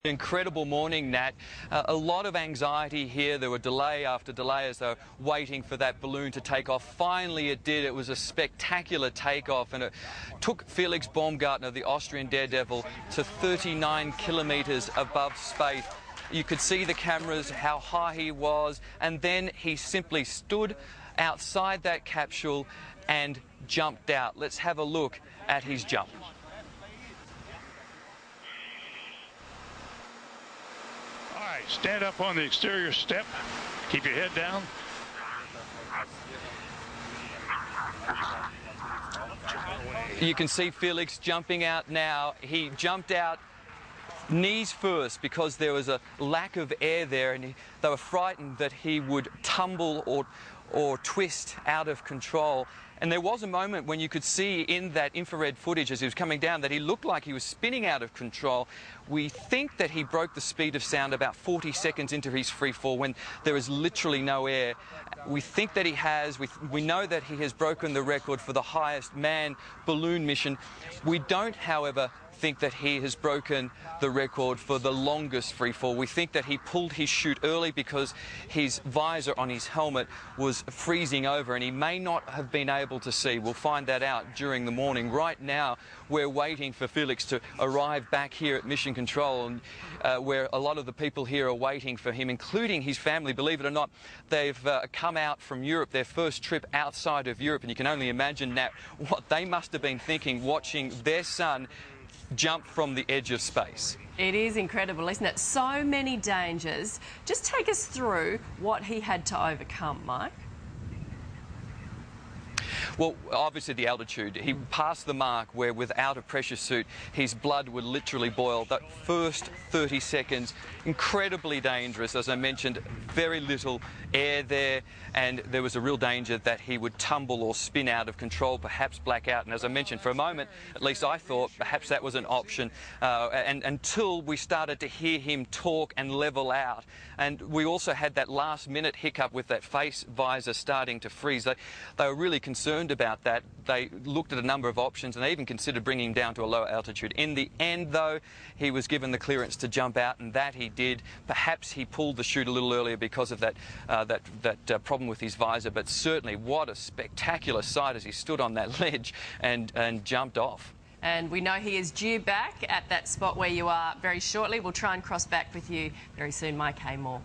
Incredible morning, Nat. A lot of anxiety here. There were delay after delay as they were waiting for that balloon to take off. Finally it did. It was a spectacular takeoff, and it took Felix Baumgartner, the Austrian daredevil, to 39 kilometres above space. You could see the cameras, how high he was, and then he simply stood outside that capsule and jumped out. Let's have a look at his jump. All right, stand up on the exterior step. Keep your head down. You can see Felix jumping out now. He jumped out knees first because there was a lack of air there, and they were frightened that he would tumble or twist out of control. And there was a moment when you could see in that infrared footage as he was coming down that he looked like he was spinning out of control. We think that he broke the speed of sound about 40 seconds into his free fall when there is literally no air. We think that he has. We know that he has broken the record for the highest manned balloon mission. We don't, however, think that he has broken the record for the longest free fall. We think that he pulled his chute early because his visor on his helmet was freezing over and he may not have been able to see. We'll find that out during the morning. Right now, we're waiting for Felix to arrive back here at Mission Control, and where a lot of the people here are waiting for him, including his family. Believe it or not, they've come out from Europe, their first trip outside of Europe, and you can only imagine, Nat, what they must have been thinking watching their son jump from the edge of space. It is incredible, isn't it? So many dangers. Just take us through what he had to overcome, Mike. Well, obviously the altitude. He passed the mark where without a pressure suit his blood would literally boil. That first 30 seconds, incredibly dangerous. As I mentioned, very little air there, and there was a real danger that he would tumble or spin out of control, perhaps black out. And as I mentioned, for a moment, at least I thought perhaps that was an option, and until we started to hear him talk and level out. And we also had that last minute hiccup with that face visor starting to freeze. They were really concerned about that. They looked at a number of options and they even considered bringing him down to a lower altitude. In the end, though, he was given the clearance to jump out, and that he did. Perhaps he pulled the chute a little earlier because of that problem with his visor, but certainly what a spectacular sight as he stood on that ledge and jumped off. And we know he is due back at that spot where you are very shortly. We'll try and cross back with you very soon, Mike Haymore.